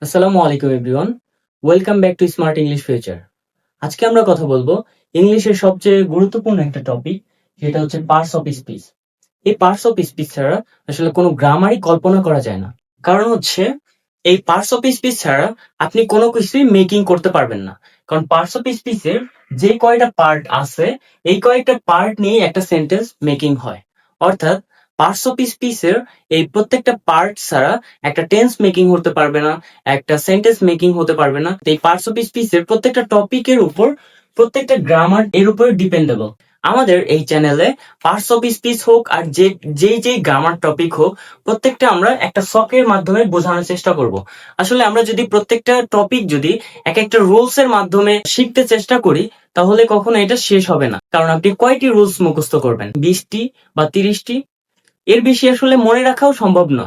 আসসালামু আলাইকুম everyone, welcome back to smart English future. আজকে আমরা কথা বলবো ইংলিশের সবচেয়ে গুরুত্বপূর্ণ একটা টপিক, যেটা হচ্ছে পার্টস অফ স্পিচ। এই পার্টস অফ স্পিচ ছাড়া আসলে কোনো গ্রামারই কল্পনা করা যায় না। কারণ হচ্ছে এই পার্টস অফ স্পিচ ছাড়া আপনি কোনো কিছুই মেকিং করতে পারবেন না। কারণ পার্টস অফ স্পিচের যে কয়টা পার্ট আছে, এই কয়েকটা পার্ট নিয়ে একটা সেন্টেন্স মেকিং হয়। অর্থাৎ পার্টস অফ স্পিচের এই প্রত্যেকটা পার্ট ছাড়া একটা টেন্স মেকিং হতে পারবে না, একটা সেন্টেন্স মেকিং হতে পারবে না। এই পার্টস অফ স্পিচের প্রত্যেকটা টপিকের উপর, প্রত্যেকটা গ্রামার এর উপর ডিপেন্ডেবল। আমাদের এই চ্যানেলে পার্টস অফ স্পিচ হোক আর যে গ্রামার টপিক হোক, প্রত্যেকটা আমরা একটা শখের মাধ্যমে বোঝানোর চেষ্টা করব। আসলে আমরা যদি প্রত্যেকটা টপিক যদি এক একটা রুলস এর মাধ্যমে শিখতে চেষ্টা করি, তাহলে কখনো এটা শেষ হবে না। কারণ আপনি কয়টি রুলস মুখস্থ করবেন? 20টি বা 30টি? এর বেশি আসলে মনে রাখাও সম্ভব না।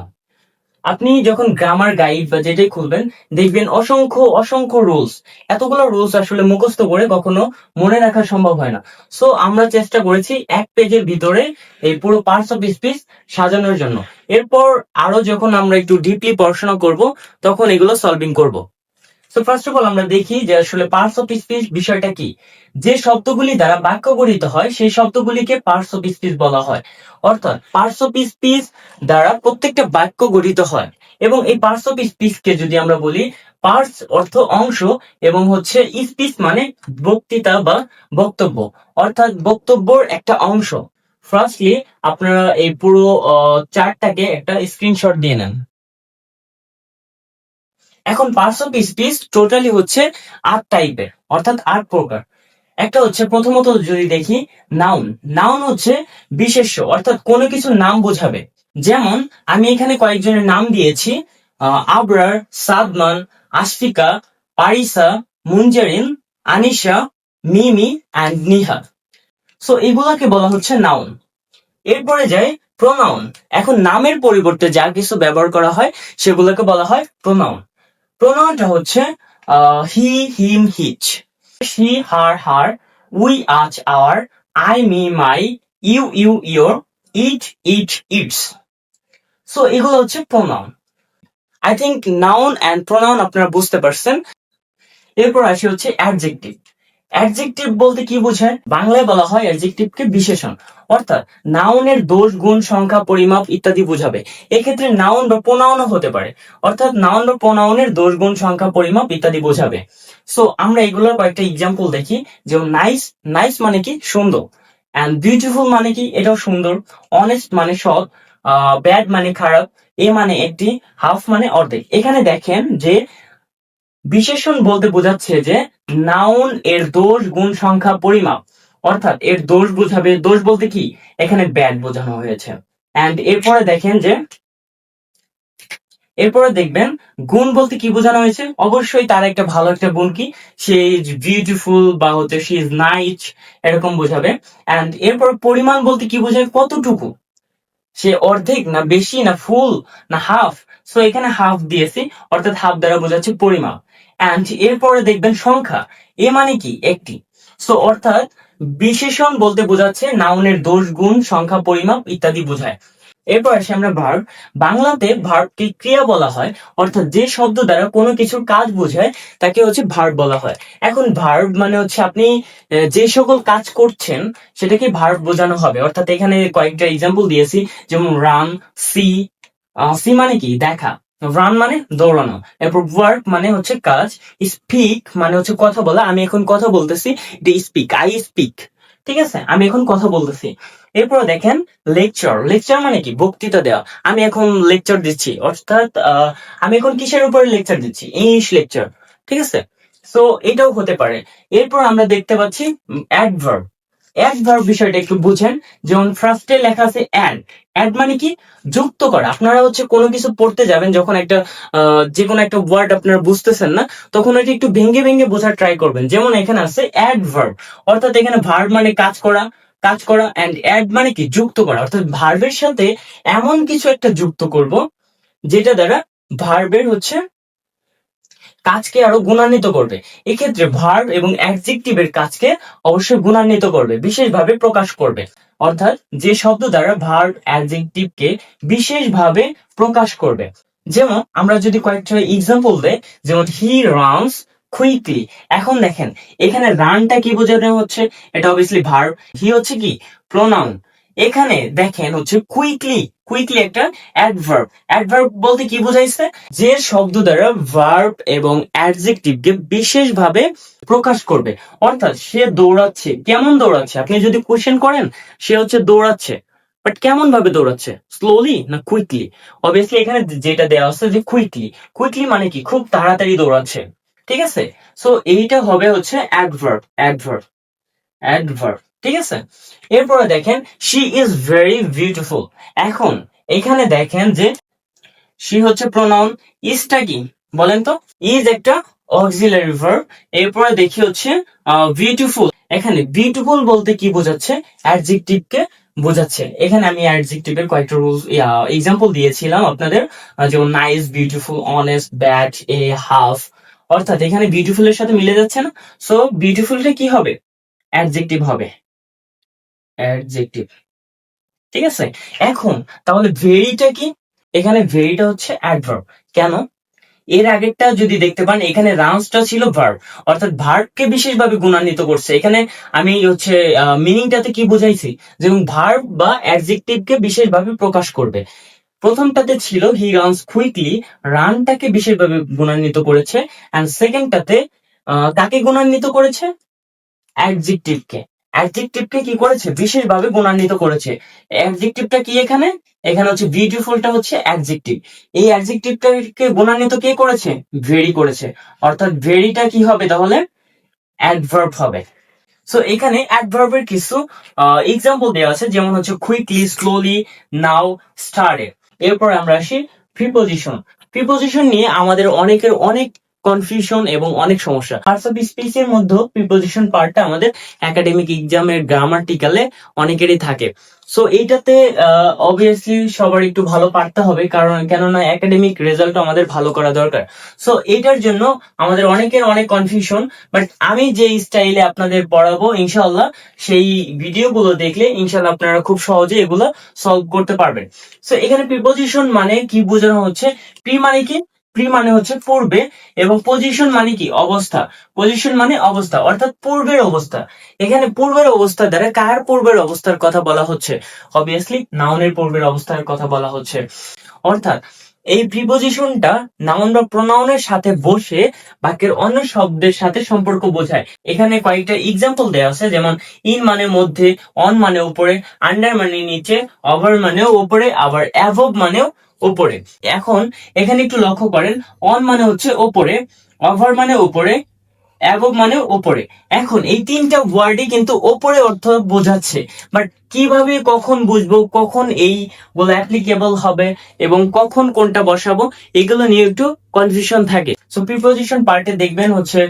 আপনি যখন গ্রামার গাইড বা যেটাই খুলবেন, দেখবেন অসংখ্য অসংখ্য রুলস। এতগুলো রুলস আসলে মুখস্থ করে কখনো মনে রাখা সম্ভব হয় না। সো আমরা চেষ্টা করেছি এক পেজের ভিতরে এই পুরো পার্টস অফ স্পিচ সাজানোর জন্য। এরপর আরো যখন আমরা একটু ডিপলি পড়াশোনা করব, তখন এগুলো সলভিং করব। তো ফার্স্ট অফ অল আমরা দেখি যে আসলে পার্টস অফ স্পিচ বিষয়টা কি। যে শব্দগুলি দ্বারা বাক্য গঠিত হয়, সেই শব্দগুলিকে পার্টস অফ স্পিচ বলা হয়। অর্থাৎ পার্টস অফ স্পিচ দ্বারা প্রত্যেকটা বাক্য গঠিত হয়। এবং এই পার্টস অফ স্পিচকে যদি আমরা বলি, পার্টস অর্থ অংশ, এবং হচ্ছে স্পিচ মানে বক্তৃতা বা বক্তব্য, অর্থাৎ বক্তব্যর একটা অংশ। ফার্স্টলি আপনারা এই পুরো চার্টটাকে একটা স্ক্রিনশট দিয়ে নেন। এখন পার্টস অফ স্পিচ টোটালি হচ্ছে 8 টাইপের, অর্থাৎ 8 প্রকার। একটা হচ্ছে, প্রথমত যদি দেখি, নাউন। নাউন হচ্ছে বিশেষ্য, অর্থাৎ কোনো কিছু নাম বোঝাবে। যেমন আমি এখানে কয়েকজনের নাম দিয়েছি: আবরার, সাদমান, আশফিকা, পারিসা, মুনজারিন, আনিশা, মিমি অ্যান্ড নিহা। সো এগুলাকে বলা হচ্ছে নাউন। এরপরে যাই প্রোনাউন। এখন নামের পরিবর্তে যা কিছু ব্যবহার করা হয়, সেগুলোকে বলা হয় প্রোনাউন। প্রোনাউনটা হচ্ছে হি, হিম, হিচ; she, her, her; we, us, our; I, me, my; you, your; it, its. So এগুলো হচ্ছে pronoun. I think noun and pronoun আপনারা বুঝতে পারছেন। এরপর আসি হচ্ছে অ্যাডজেক্টিভ। অ্যাডজেক্টিভ বলতে কি বোঝায়? বাংলায় বলা হয় অ্যাডজেক্টিভকে বিশেষণ, অর্থাৎ নাউনের দোষ, গুণ, সংখ্যা, পরিমাপ ইত্যাদি বোঝাবে। এক্ষেত্রে নাউন বা প্রোনাউনও হতে পারে, অর্থাৎ নাউন বা প্রোনাউনের দোষ, গুণ, সংখ্যা, পরিমাপ ইত্যাদি বোঝাবে। সো আমরা এগুলোর কয়েকটা এক্সাম্পল দেখি। যেমন নাইস। নাইস মানে কি? সুন্দর। অ্যান্ড বিউটিফুল মানে কি? এটাও সুন্দর। অনেস্ট মানে সৎ। ব্যাড মানে খারাপ। এ মানে একটি। হাফ মানে অর্ধেক। এখানে দেখেন যে বিশেষণ বলতে বোঝাচ্ছে যে নাউন এর দোষ, গুণ, সংখ্যা, পরিমাপ, অর্থাৎ এর দোষ বোঝাবে। দোষ বলতে কি? এখানে ব্যাড বোঝানো হয়েছে। এন্ড এরপরে দেখেন যে, এরপরে দেখবেন গুণ বলতে কি বোঝানো হয়েছে? অবশ্যই তার একটা ভালো একটা গুণ কি? সে ইজ বিউটিফুল বা হচ্ছে সি ইজ নাইস, এরকম বোঝাবে। এন্ড এরপর পরিমাণ বলতে কি বোঝায়? কতটুকু? সে অর্ধেক না বেশি না ফুল না হাফ? সো এখানে হাফ দিয়েছি, অর্থাৎ হাফ দ্বারা বোঝাচ্ছে পরিমাপ। এন্ড এরপরে দেখবেন সংখ্যা। এ মানে কি? একটি। সো অর্থাৎ বিশেষণ বলতে বোঝাচ্ছে নাউনের দোষ, গুণ, সংখ্যা, পরিমাপ ইত্যাদি বোঝায়। এরপর আসি আমরা ভার্ব। বাংলাতে ভার্বকে ক্রিয়া বলা হয়, অর্থাৎ যে শব্দ দ্বারা কোনো কিছুর কাজ বোঝায় তাকে হচ্ছে ভার্ব বলা হয়। এখন ভার্ব মানে হচ্ছে আপনি যে সকল কাজ করছেন, সেটাকে ভার্ব বোঝানো হবে। অর্থাৎ এখানে কয়েকটা এক্সাম্পল দিয়েছি, যেমন রান, সি। সি মানে কি? দেখা। রান মানে দৌড়ানো। এরপর ওয়ার্ক মানে হচ্ছে কাজ। স্পিক মানে হচ্ছে কথা বলা। আমি এখন কথা বলতেছি, স্পিক, আই স্পিক। ঠিক আছে, আমি এখন কথা বলতেছি। এরপর দেখেন লেকচার। লেকচার মানে কি? বক্তৃতা দেওয়া। আমি এখন লেকচার দিচ্ছি, অর্থাৎ আমি এখন কিসের উপরে লেকচার দিচ্ছি? English lecture. ঠিক আছে, সো এটাও হতে পারে। এরপর আমরা দেখতে পাচ্ছি অ্যাডভার্ব। অ্যাডভার্ব বিষয়টা একটু বুঝেন। যেমন ফার্স্টে লেখা আছে অ্যাড। অ্যাড মানে কি? যুক্ত করা। আপনারা হচ্ছে কোনো কিছু পড়তে যাবেন, যখন একটা যে কোনো একটা ওয়ার্ড আপনারা বুঝতেছেন না, তখন ওইটা একটু ভেঙে ভেঙে বোঝার ট্রাই করবেন। যেমন এখানে আছে অ্যাডভার্ব, অর্থাৎ এখানে ভার্ব মানে কাজ করা, কাজ করা। এন্ড অ্যাড মানে কি? যুক্ত করা। অর্থাৎ ভার্বের সাথে এমন কিছু একটা যুক্ত করব, যেটা দ্বারা ভার্বের হচ্ছে কাজকে আরো গুণান্বিত করবে। এক্ষেত্রে ভার্ব এবং অ্যাডজেক্টিভের কাজকে অবশ্যই গুণান্বিত করবে, বিশেষভাবে প্রকাশ করবে। অর্থাৎ যে শব্দ দ্বারা ভার্ব অ্যাডজেক্টিভকে বিশেষভাবে প্রকাশ করবে। যেমন আমরা যদি কয়েকটা এক্সাম্পল দেই, যেমন হি রানস কুইকলি। এখন দেখেন এখানে রানটা কি বোঝানো হচ্ছে, এটা অবভিয়াসলি ভার্ব, হি হচ্ছে কি প্রোনাউন। এখানে দেখেন হচ্ছে কুইকলি, কুইকলি একটা অ্যাডভার্ব। অ্যাডভার্ব বলতে কি বোঝাইছে, যে শব্দ দ্বারা ভার্ব এবং অ্যাডজেক্টিভকে বিশেষভাবে প্রকাশ করবে। অর্থাৎ সে দৌড়াচ্ছে, কেমন দৌড়াচ্ছে, আপনি যদি কোশ্চেন করেন সে হচ্ছে দৌড়াচ্ছে, বাট কেমন ভাবে দৌড়াচ্ছে, স্লোলি না কুইকলি। অবভিয়াসলি এখানে যেটা দেওয়া আছে যে কুইকলি, কুইকলি মানে কি খুব তাড়াতাড়ি দৌড়াচ্ছে, ঠিক আছে। সো এইটা হবে হচ্ছে অ্যাডভার্ব, অ্যাডভার্ব, অ্যাডভার্ব, ঠিক আছে। এরপরে দেখেন শি ইজ ভেরি বিউটিফুল। এখন এখানে দেখেন যে শি হচ্ছে প্রোনাউন, ইজটা কি বলেন তো, ইজ একটা অক্সিলারি ভার্ব। এরপরে দেখি হচ্ছে বিউটিফুল। এখানে বিউটিফুল বলতে কি বোঝাচ্ছে, অ্যাডজেক্টিভ কে বোঝাচ্ছে। এখানে আমি অ্যাডজেক্টিভের কয়েকটা রুলস এক্সাম্পল দিয়েছিলাম আপনাদের, যেমন নাইস, বিউটিফুল, অনেস্ট, ব্যাড, এ, হাফ। অর্থাৎ এখানে বিউটিফুল এর সাথে মিলে যাচ্ছে না, সো বিউটিফুলটা কি হবে, অ্যাডজেক্টিভ হবে, অ্যাডজেক্টিভ, ঠিক আছে। এখন তাহলে ভেরিটা কি, এখানে ভেরিটা হচ্ছে অ্যাডভার্ব। কেন, এর আগেরটা যদি দেখতে পান এখানে রাউন্সটা ছিল ভার্ব, অর্থাৎ ভার্বকে বিশেষভাবে গুণান্বিত করছে। এখানে আমি হচ্ছে মিনিংটাতে কি বুঝাইছি, যেমন ভার্ব বা অ্যাডজেক্টিভকে বিশেষভাবে প্রকাশ করবে। প্রথমটাতে ছিল হি রানস কুইকলি, রানটাকে বিশেষভাবে গুণান্বিত করেছে। এন্ড সেকেন্ডটাতে কাকে গুণান্বিত করেছে, অ্যাডজেক্টিভকে। অ্যাডজেক্টিভকে কি করেছে, বিশেষভাবে গুণান্বিত করেছে। অ্যাডজেক্টিভটা কি এখানে, এখানে হচ্ছে বিউটিফুলটা হচ্ছে অ্যাডজেক্টিভ। এই অ্যাডজেক্টিভটাকে গুণান্বিত কে করেছে, ভেরি করেছে। অর্থাৎ ভেরিটা কি হবে তাহলে, অ্যাডভার্ব হবে। সো এখানে অ্যাডভার্বের কিছু এক্সাম্পল দেওয়া আছে, যেমন হচ্ছে কুইকলি, স্লোলি, নাও, স্টার্টেড। এরপর আমরা আসি প্রিপোজিশন। প্রিপোজিশন নিয়ে আমাদের অনেকের অনেক কনফিউশন এবং অনেক সমস্যা। পার্টস অফ স্পিচ এর মধ্যে প্রিপোজিশন পার্টটা আমাদের একাডেমিক এক্সামের গ্রামাটিক্যালে অনেকেরই থাকে। সো এইটাতে অবভিয়াসলি সবার একটু ভালো পারতে হবে, কারণ কেননা একাডেমিক রেজাল্ট আমাদের ভালো করা দরকার। সো এইটার জন্য আমাদের অনেকের অনেক কনফিউশন, বাট আমি যে স্টাইলে আপনাদের পড়াবো ইনশাআল্লাহ, সেই ভিডিওগুলো দেখলে ইনশাআল্লাহ আপনারা খুব সহজে এগুলো সলভ করতে পারবেন। সো এখানে প্রিপোজিশন মানে কি বোঝানো হচ্ছে, প্রি মানে কি, প্রি মানে হচ্ছে পূর্বে, এবং পজিশন মানে কি অবস্থা। পজিশন মানে অবস্থা, অর্থাৎ পূর্বের অবস্থা। এখানে পূর্বের অবস্থা দ্বারা কার পূর্বের অবস্থার কথা বলা হচ্ছে, অবভিয়াসলি নাউনের পূর্বের অবস্থার কথা বলা হচ্ছে। অর্থাৎ এই প্রিপোজিশনটা নাউন বা প্রোনাউনের সাথে বসে বাক্যের অন্য শব্দের সাথে সম্পর্ক বোঝায়। এখানে কয়েকটা এক্সাম্পল দেওয়া আছে, যেমন ইন মানে মধ্যে, অন মানে উপরে, আন্ডার মানে নিচে, ওভার মানেও উপরে, আবার অ্যাভব মানেও উপরে। এখন এখানে একটু লক্ষ্য করেন, অন মানে হচ্ছে উপরে, ওভার মানে উপরে, অ্যাবভ মানে উপরে। এখন এই তিনটা ওয়ার্ডই কিন্তু ওপরে অর্থ বোঝাচ্ছে, বাট কিভাবে কখন বুঝবো, কখন এইগুলো অ্যাপ্লিকেবল হবে এবং কখন কোনটা বসাবো, এগুলো নিয়ে একটু কনফিউশন থাকে। সো প্রিপোজিশন পার্টে দেখবেন হচ্ছে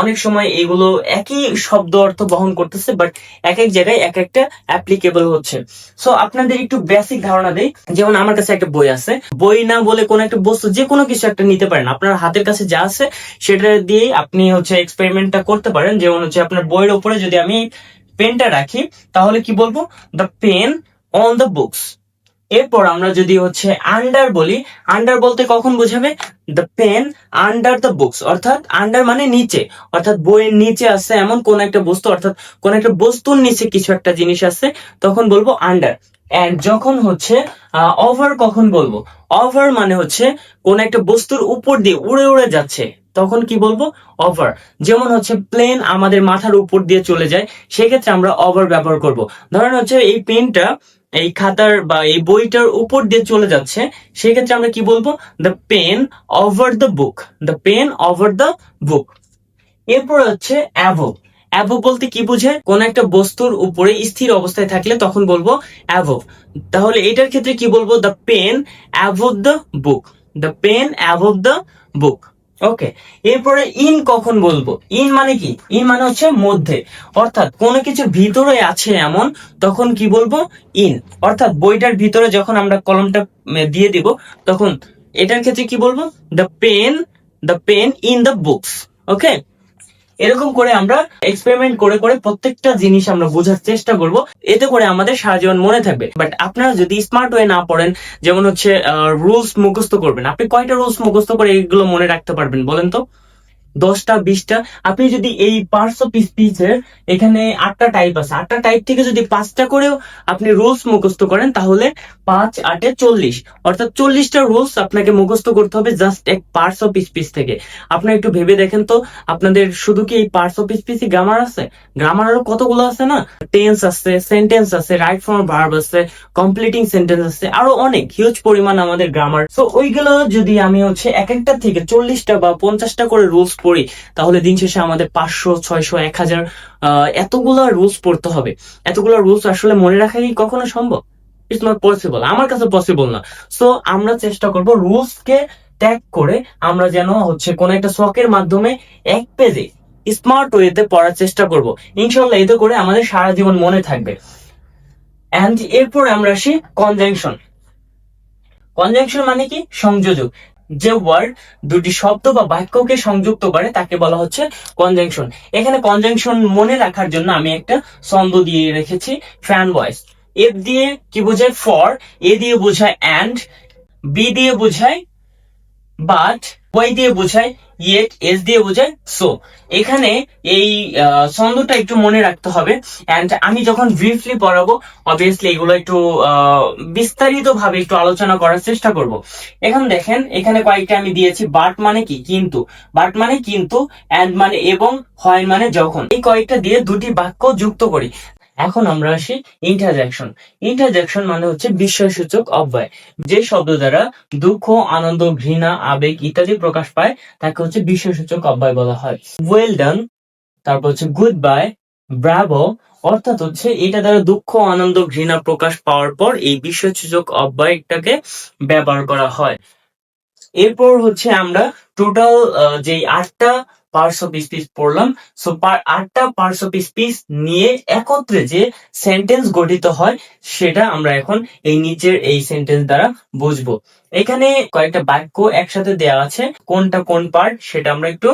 অনেক সময় এগুলো একই শব্দ অর্থ বহন করতেছে, বাট এক এক জায়গায় এক একটা অ্যাপ্লিকেবল হচ্ছে। সো আপনাদের একটু বেসিক ধারণা দেই, যেমন আমার কাছে একটা বই আছে, বই না বলে কোনো একটা বস্তু যে কোনো কিছু একটা নিতে পারেন, আপনার হাতের কাছে যা আছে সেটা দিয়েই আপনি হচ্ছে এক্সপেরিমেন্টটা করতে পারেন। যেমন হচ্ছে আপনার বইয়ের উপরে যদি আমি পেনটা রাখি, তাহলে কি বলবো, the pen on the books. এরপর আমরা যদি হচ্ছে আন্ডার বলি, আন্ডার বলতে কখন বোঝাবে, the pen under the books. অর্থাৎ আন্ডার মানে নিচে, অর্থাৎ বইয়ের নিচে আছে এমন কোন একটা বস্তু, অর্থাৎ কোন একটা বস্তুর নিচে কিছু একটা জিনিস আছে, তখন বলবো আন্ডার। এন্ড যখন হচ্ছে ওভার কখন বলবো, ওভার মানে হচ্ছে কোন একটা বস্তুর উপর দিয়ে উড়ে উড়ে যাচ্ছে, তখন কি বলবো, ওভার। যেমন হচ্ছে প্লেন আমাদের মাথার উপর দিয়ে চলে যায়, সেক্ষেত্রে আমরা ওভার ব্যবহার করব। ধরেন হচ্ছে এই পেনটা এই খাতার বা এই বইটার উপর দিয়ে চলে যাচ্ছে, সেক্ষেত্রে আমরা কি বলবো, the pen over the book, the pen over the book. এরপর হচ্ছে অ্যাভব। অ্যাভব বলতে কি বোঝায়, কোন একটা বস্তুর উপরে স্থির অবস্থায় থাকলে তখন বলবো অ্যাভব। তাহলে এটার ক্ষেত্রে কি বলবো, the pen above the book, the pen above the book. Okay, এরপরে ইন কখন বলবো, ইন মানে কি, ইন মানে হচ্ছে মধ্যে, অর্থাৎ কোনো কিছু ভিতরে আছে এমন, তখন কি বলবো, ইন। অর্থাৎ বইটার ভিতরে যখন আমরা কলমটা দিয়ে দিব, তখন এটার ক্ষেত্রে কি বলবো, the pen, the pen in the books. Okay, এরকম করে আমরা এক্সপেরিমেন্ট করে করে প্রত্যেকটা জিনিস আমরা বোঝার চেষ্টা করব, এতে করে আমাদের সারা জীবন মনে থাকবে। বাট আপনারা যদি স্মার্ট ওয়ে না পড়েন, যেমন হচ্ছে রুলস মুখস্থ করবেন, আপনি কয়টা রুলস মুখস্থ করে এগুলো মনে রাখতে পারবেন বলেন তো? 10টা 20টা। আপনি যদি এই পার্টস অফ স্পিচের এখানে 8টা টাইপ আছে, 8টা টাইপ থেকে যদি 5টা করেও আপনি রুলস মুখস্থ করেন, তাহলে 5 8 40, অর্থাৎ 40টা রুলস আপনাকে মুখস্থ করতে হবে জাস্ট এক পার্টস অফ স্পিচ থেকে। আপনারা একটু ভেবে দেখেন তো, আপনাদের শুধু কি এই পার্টস অফ স্পিচই গ্রামার আছে? গ্রামার আরো কতগুলো আছে না, টেন্স আছে, সেন্টেন্স আছে, রাইট ফর্ম ভার্ব আছে, কমপ্লিটিং সেন্টেন্স আছে, আরো অনেক হিউজ পরিমাণ আমাদের গ্রামার। সো ওইগুলো যদি আমি হচ্ছে এক একটা থেকে 40টা বা 50টা করে রুলস পড়ি, তাহলে দিন শেষে আমাদের 500 600 1000 এতগুলা রুলস পড়তে হবে। এতগুলা রুলস আসলে মনে রাখা কি কখনো সম্ভব? ইটস নট পসিবল, আমার কাছে পসিবল না। সো আমরা চেষ্টা করব রুলস কে ত্যাগ করে আমরা যেন হচ্ছে কোন একটা শখের মাধ্যমে এক পেজে স্মার্ট ওয়েতে পড়ার চেষ্টা করব। ইনশাল্লাহ এতে করে আমাদের সারা জীবন মনে থাকবে। এন্ড এরপর আমরা আসি কনজাংশন। কনজাংশন মানে কি? সংযোজক। যে ওয়ার্ড দুটি শব্দ বা বাক্যকে সংযুক্ত করে তাকে বলা হচ্ছে কনজাংশন। এখানে কনজাংশন মনে রাখার জন্য আমি একটা ছন্দ দিয়ে রেখেছি, ফ্যান ভয়েস। এফ দিয়ে কি বোঝায়? ফর। এ দিয়ে বোঝায় অ্যান্ড। বি দিয়ে বোঝায় বাট। ওয়াই দিয়ে বোঝায় ইয়েট। এস দিয়ে বোঝায় সো। এখানে এই ছন্দটা একটু মনে রাখতে হবে। এন্ড আমি যখন ব্রিফলি পড়াবো, অবভিয়াসলি এগুলো একটু বিস্তারিত ভাবে একটু আলোচনা করার চেষ্টা করব। এখন দেখেন, এখানে কয়েকটা আমি দিয়েছি। বাট মানে কি? কিন্তু। বাট মানে কিন্তু, এন্ড মানে এবং, হয় মানে যখন। এই কয়েকটা দিয়ে দুটি বাক্য যুক্ত করি। এখন আমরা আসি ইন্টারজেকশন। ইন্টারজেকশন মানে হচ্ছে বিস্ময়সূচক অব্যয়। যে শব্দ দ্বারা দুঃখ, আনন্দ, ঘৃণা, আবেগ ইত্যাদি প্রকাশ পায় তাকে হচ্ছে বিস্ময়সূচক অব্যয় বলা হয়। ওয়েল ডান, তারপর হচ্ছে গুড বাই, ব্রাভো, অর্থাৎ হচ্ছে এটা দ্বারা দুঃখ, আনন্দ, ঘৃণা প্রকাশ পাওয়ার পর এই বিস্ময়সূচক অব্যয়টাকে ব্যবহার করা হয়। এরপর হচ্ছে আমরা টোটাল যে 8টা পার্টস অফ স্পিচ পড়লাম, সো 8টা পার্টস অফ স্পিচ নিয়ে একত্রে যে সেন্টেন্স গঠিত হয় সেটা আমরা এখন এই নিচের এই সেন্টেন্স দ্বারা বুঝবো। এখানে কয়েকটা বাক্য একসাথে দেওয়া আছে, কোনটা কোন পার্ট সেটা আমরা একটু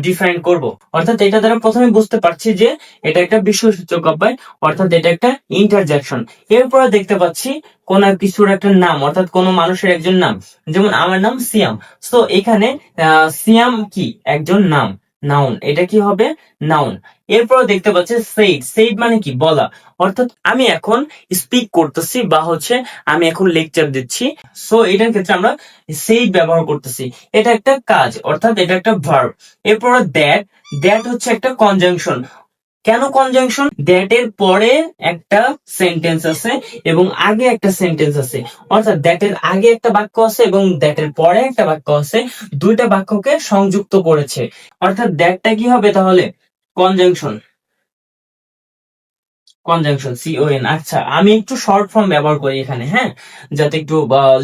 ডিফাইন করব। অর্থাৎ এটা দ্বারা প্রথমে বুঝতে পারছি যে এটা একটা বিস্ময়সূচক অব্যয়, অর্থাৎ এটা একটা ইন্টারজেকশন। এরপরে দেখতে পাচ্ছি কোন কিছুর একটা নাম, অর্থাৎ কোন মানুষের একজন নাম, যেমন আমার নাম সিয়াম। সো এখানে সিয়াম কি? একজন নাম, নাউন। এটা কি হবে? নাউন। এরপর দেখতে পাচ্ছি সেইড। সেইড মানে কি? বলা। অর্থাৎ আমি এখন স্পিক করতেছি বা হচ্ছে আমি এখন লেকচার দিচ্ছি, সো এটার ক্ষেত্রে আমরা সেইড ব্যবহার করতেছি। এটা একটা কাজ, অর্থাৎ এটা একটা ভার্ব। এরপর দ্যাট। দ্যাট হচ্ছে একটা কনজাংশন। কেন কনজাংশন? দ্যাট এর পরে একটা সেন্টেন্স আছে এবং আগে একটা সেন্টেন্স আছে, অর্থাৎ দ্যাট এর আগে একটা বাক্য আছে এবং দ্যাট এর পরে একটা বাক্য আছে, দুইটা বাক্যকে সংযুক্ত করেছে। অর্থাৎ দ্যাটটা কি হবে তাহলে? কনজাংশন। Conjunction, CON। আচ্ছা, আমি একটু শর্ট ফর্ম ব্যবহার করি এখানে, হ্যাঁ, যাতে একটু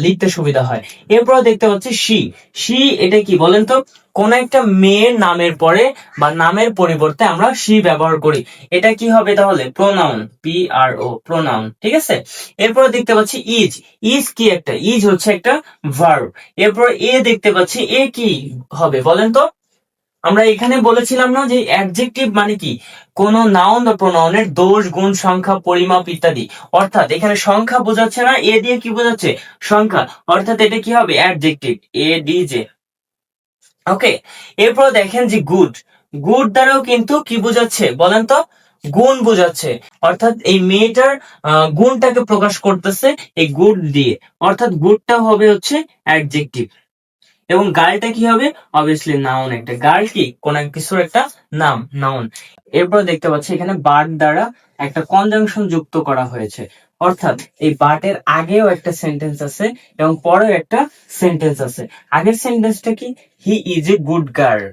লিখতে সুবিধা হয়। এরপর দেখতে পাচ্ছি শি। শি এটা কি বলেন তো? কোন একটা মেয়ের নামের পরে বা নামের পরিবর্তে আমরা শি ব্যবহার করি। এটা কি হবে তাহলে? Pronoun, PRO, pronoun. ঠিক আছে। এরপর দেখতে পাচ্ছি ইজ। ইজ কি? একটা ইজ হচ্ছে একটা ভার্ব। এরপর এ দেখতে পাচ্ছি, এ কি হবে বলেন তো? আমরা এখানে বলেছিলাম না যে অ্যাডজেক্টিভ মানে কি? কোন নাউন বা প্রোনাউনের দোষ, গুণ, সংখ্যা, পরিমাপ ইত্যাদি। অর্থাৎ এখানে সংখ্যা বোঝাচ্ছে না, এ দিয়ে কি বোঝাচ্ছে? সংখ্যা। অর্থাৎ এটা কি হবে? Adjective, ADJ। ওকে। এরপর দেখেন যে গুড। গুড দ্বারাও কিন্তু কি বোঝাচ্ছে বলেন তো? গুণ বোঝাচ্ছে। অর্থাৎ এই মেয়েটার গুণটাকে প্রকাশ করতেছে এই গুড দিয়ে, অর্থাৎ গুডটা হবে হচ্ছে অ্যাডজেক্টিভ। এবং গার্লটা কি হবে? Obviously noun. একটা গার্ল কি? কোন এক কিছুর একটা নাম, নাউন। এরপর দেখতে পাচ্ছি এখানে বাট দ্বারা একটা কনজাংশন যুক্ত করা হয়েছে, অর্থাৎ এই বাটের আগেও একটা সেন্টেন্স আছে এবং পরেও একটা সেন্টেন্স আছে। আগের সেন্টেন্সটা কি? He is a good girl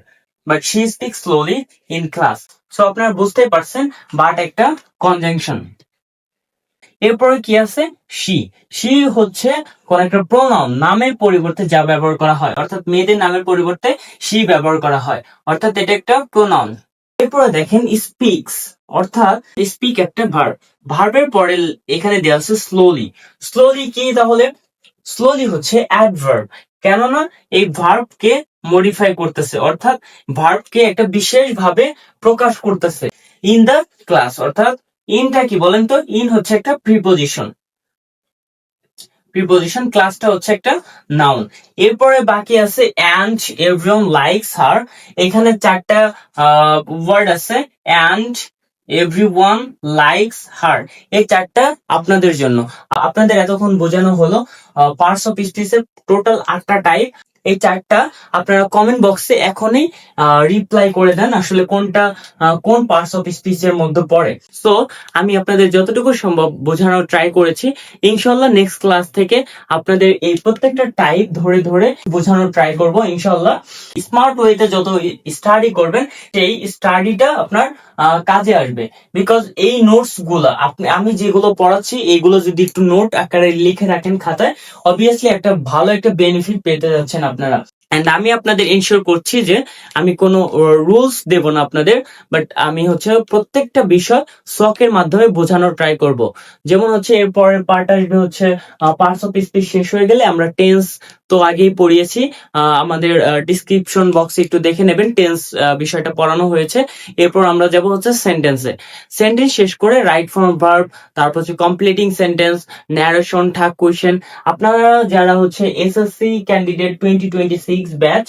but she speak slowly in class. So আপনারা বুঝতেই পারছেন বাট একটা কনজাংশন। এরপরে কি আছে? শি। শি হচ্ছে কোন একটা প্রোনাউন, নামের পরিবর্তে যা ব্যবহার করা হয়, অর্থাৎ মেয়েদের নামের পরিবর্তে শি ব্যবহার করা হয়, অর্থাৎ এটা একটা প্রোনাউন। এরপরে দেখেন স্পিক্স, অর্থাৎ স্পিক একটা ভার্ব। ভার্বের পরে এখানে দেওয়া আছে স্লোলি। স্লোলি কি তাহলে? স্লোলি হচ্ছে অ্যাডভার্ব। কেননা এই ভার্বকে মডিফাই করতেছে, অর্থাৎ ভার্বকে একটা বিশেষ ভাবে প্রকাশ করতেছে ইন দ্য ক্লাস। অর্থাৎ ইনটা কি বলেন তো? ইন হচ্ছে একটা প্রিপোজিশন, প্রিপোজিশন, ক্লাসটা হচ্ছে একটা নাউন। এরপরে বাকি আছে অ্যান্ড এভরিওয়ান লাইকস হার। এখানে চারটা ওয়ার্ড আছে, অ্যান্ড এভরিওয়ান লাইকস হার। এই চারটা আপনাদের জন্য। আপনাদের এতক্ষণ বোঝানো হলো পার্টস অফ স্পিচের টোটাল 8টা টাইপ। এই চারটা আপনারা কমেন্ট বক্সে এখনই রিপ্লাই করে দেন আসলে কোনটা কোন পার্টস অফ স্পিচের মধ্যে পড়ে। সো আমি আপনাদের যতটুকু সম্ভব বোঝানোর ট্রাই করেছি। ইনশাল্লাহ নেক্সট ক্লাস থেকে আপনাদের এই প্রত্যেকটা টাইপ ধরে ধরে বোঝানোর ট্রাই করব ইনশাল্লাহ। স্মার্ট ওয়েতে যত স্টাডি করবেন সেই স্টাডিটা আপনার কাজে আসবে। বিকজ এই নোটস গুলা আমি যেগুলো পড়াচ্ছি এইগুলো যদি একটু নোট আকারে লিখে রাখেন খাতায়, অবভিয়াসলি একটা ভালো একটা বেনিফিট পেতে যাচ্ছেন আপনারা। এন্ড আমি আপনাদের ইনশিওর করছি যে আমি কোনো রুলস দেব না আপনাদের, বাট আমি হচ্ছে প্রত্যেকটা বিষয় সকের মাধ্যমে বোঝানোর ট্রাই করব। যেমন হচ্ছে এরপরের পার্ট আসবে হচ্ছে পার্টস অফ স্পিচ শেষ হয়ে গেলে আমরা টেন্স তো আগেই পড়িয়েছি, আমাদের ডিসক্রিপশন বক্সে একটু দেখে নেবেন, টেন্স বিষয়টা পড়ানো হয়েছে। এরপর আমরা যাব হচ্ছে সেন্টেন্সে। সেন্টেন্স শেষ করে রাইট ফর্ম ভার্ব, তারপর হচ্ছে কমপ্লিটিং সেন্টেন্স, ন্যারেশন, ঠাক কোয়েশ্চেন। আপনারা যারা হচ্ছে এসএসসি ক্যান্ডিডেট 2026 ব্যাচ,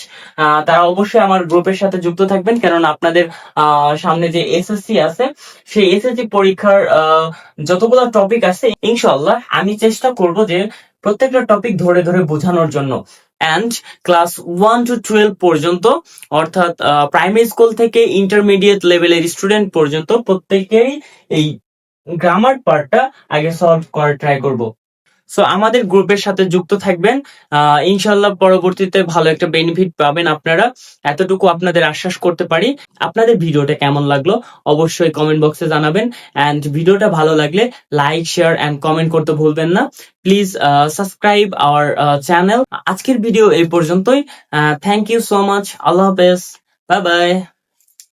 তারা অবশ্যই আমার গ্রুপের সাথে যুক্ত থাকবেন, কারণ আপনাদের সামনে যে এসএসসি আছে সেই এসএসসি পরীক্ষার যতগুলো টপিক আছে ইনশাআল্লাহ আমি চেষ্টা করব যে প্রত্যেকটা টপিক ধরে ধরে বোঝানোর জন্য। অ্যান্ড ক্লাস 1 to 12 পর্যন্ত, অর্থাৎ প্রাইমারি স্কুল থেকে ইন্টারমিডিয়েট লেভেলের স্টুডেন্ট পর্যন্ত প্রত্যেকেই এই গ্রামার পার্টটা আগে সলভ করার ট্রাই করব। সো আমাদের গ্রুপের সাথে যুক্ত থাকবেন, ইনশাল্লাহ পরবর্তীতে ভালো একটা বেনিফিট পাবেন আপনারা, এতটুকু আপনাদের আশ্বাস করতে পারি। আপনাদের ভিডিওটা কেমন লাগলো অবশ্যই কমেন্ট বক্সে জানাবেন। অ্যান্ড ভিডিওটা ভালো লাগলে লাইক, শেয়ার অ্যান্ড কমেন্ট করতে ভুলবেন না। Please subscribe our channel. আজকের ভিডিও এই পর্যন্তই। Thank you so much. আল্লাহ হাফেজ। Bye by.